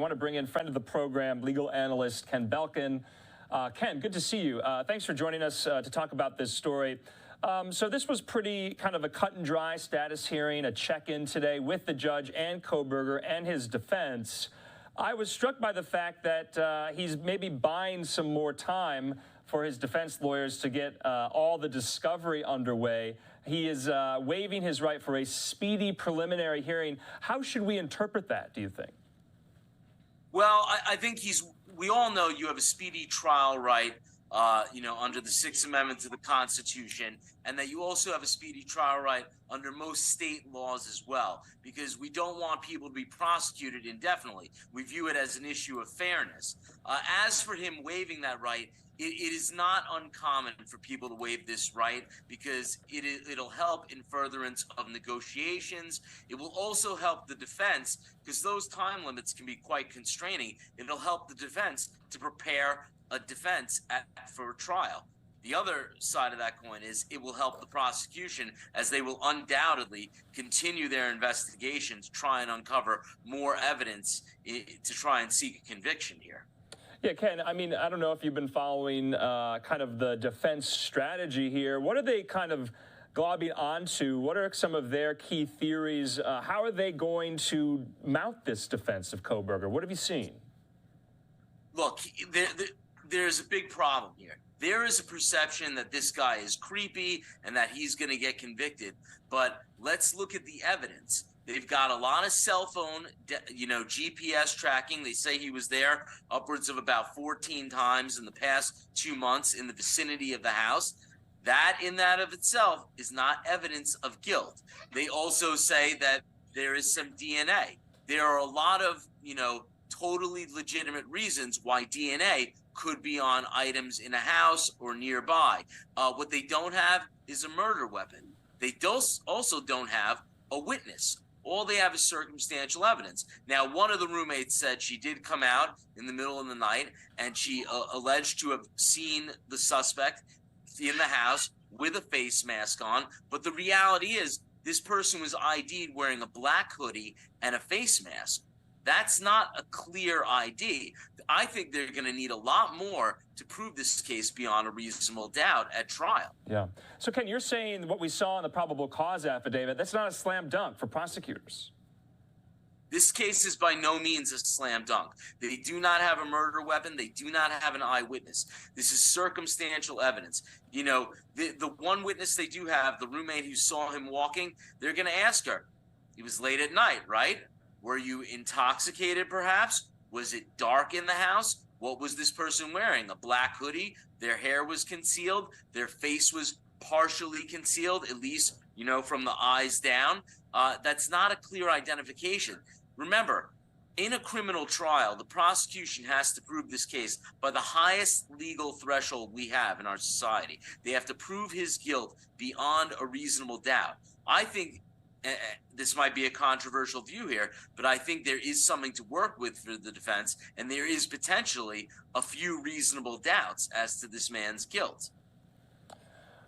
want to bring in friend of the program, legal analyst Ken Belkin. Ken, good to see you. Thanks for joining us to talk about this story. So this was pretty kind of a cut and dry status hearing, a check-in today with the judge and Kohberger and his defense. I was struck by the fact that he's maybe buying some more time for his defense lawyers to get all the discovery underway. He is waiving his right for a speedy preliminary hearing. How should we interpret that, do you think? Well, I think we all know you have a speedy trial right, under the Sixth Amendment to the Constitution, and that you also have a speedy trial right under most state laws as well, because we don't want people to be prosecuted indefinitely. We view it as an issue of fairness. As for him waiving that right, it is not uncommon for people to waive this right because it'll help in furtherance of negotiations. It will also help the defense because those time limits can be quite constraining. It'll help the defense to prepare a defense for a trial. The other side of that coin is it will help the prosecution as they will undoubtedly continue their investigations, try and uncover more evidence to try and seek a conviction here. Yeah, Ken, I mean, I don't know if you've been following kind of the defense strategy here. What are they kind of globbing onto? What are some of their key theories? How are they going to mount this defense of Kohberger? What have you seen? Look, there's a big problem here. There is a perception that this guy is creepy and that he's going to get convicted. But let's look at the evidence. They've got a lot of cell phone, GPS tracking. They say he was there upwards of about 14 times in the past 2 months in the vicinity of the house. That in that of itself is not evidence of guilt. They also say that there is some DNA. There are a lot of, totally legitimate reasons why DNA could be on items in a house or nearby. What they don't have is a murder weapon. They also don't have a witness. All they have is circumstantial evidence. Now, one of the roommates said she did come out in the middle of the night and she alleged to have seen the suspect in the house with a face mask on. But the reality is this person was ID'd wearing a black hoodie and a face mask. That's not a clear ID. I think they're going to need a lot more to prove this case beyond a reasonable doubt at trial. Yeah. So, Ken, you're saying what we saw in the probable cause affidavit, that's not a slam dunk for prosecutors. This case is by no means a slam dunk. They do not have a murder weapon. They do not have an eyewitness. This is circumstantial evidence. The one witness they do have, the roommate who saw him walking, they're going to ask her, it was late at night, right? Were you intoxicated, perhaps? Was it dark in the house? What was this person wearing? A black hoodie? Their hair was concealed. Their face was partially concealed, at least, from the eyes down. That's not a clear identification. Remember, in a criminal trial, the prosecution has to prove this case by the highest legal threshold we have in our society. They have to prove his guilt beyond a reasonable doubt. I think this might be a controversial view here, but I think there is something to work with for the defense, and there is potentially a few reasonable doubts as to this man's guilt.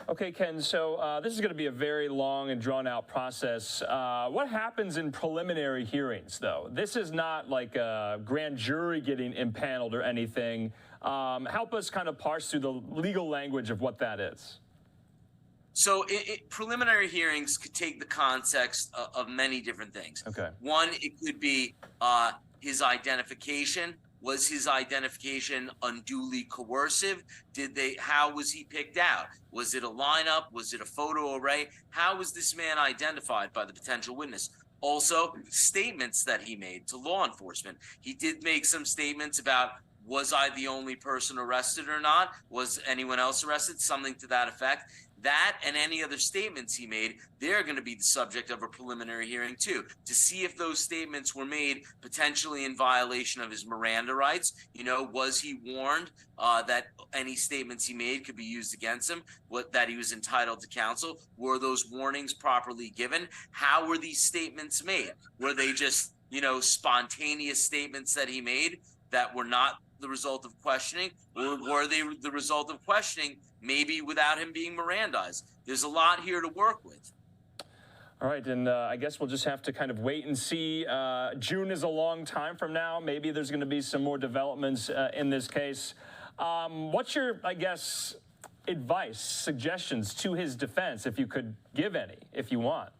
Okay, Ken, so this is going to be a very long and drawn-out process. What happens in preliminary hearings, though? This is not like a grand jury getting impaneled or anything. Help us kind of parse through the legal language of what that is. So preliminary hearings could take the context of many different things. Okay. One, it could be his identification. Was his identification unduly coercive? How was he picked out? Was it a lineup? Was it a photo array? How was this man identified by the potential witness? Also, statements that he made to law enforcement. He did make some statements about, was I the only person arrested or not? Was anyone else arrested? Something to that effect. That and any other statements he made, they're going to be the subject of a preliminary hearing too, to see if those statements were made potentially in violation of his Miranda rights. Was he warned that any statements he made could be used against him, that he was entitled to counsel? Were those warnings properly given? How were these statements made? Were they just, spontaneous statements that he made that were not the result of questioning, or were they the result of questioning, maybe without him being Mirandized? There's a lot here to work with. All right, and I guess we'll just have to kind of wait and see. June is a long time from now. Maybe there's going to be some more developments in this case. What's your, I guess, advice, suggestions to his defense, if you could give any, if you want?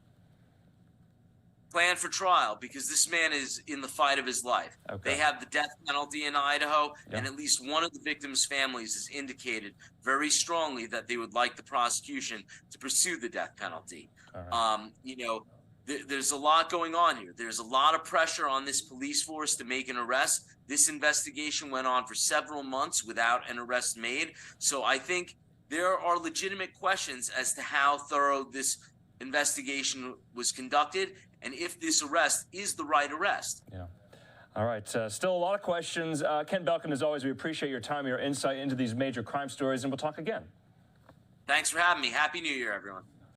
Plan for trial, because this man is in the fight of his life. Okay. They have the death penalty in Idaho, Yeah. and at least one of the victims' families has indicated very strongly that they would like the prosecution to pursue the death penalty. All right. You know, there's a lot going on here. There's a lot of pressure on this police force to make an arrest. This investigation went on for several months without an arrest made. So I think there are legitimate questions as to how thorough this investigation was conducted and if this arrest is the right arrest. Yeah. All right. Still a lot of questions. Ken Belkin, as always, we appreciate your time, your insight into these major crime stories, and we'll talk again. Thanks for having me. Happy New Year, everyone.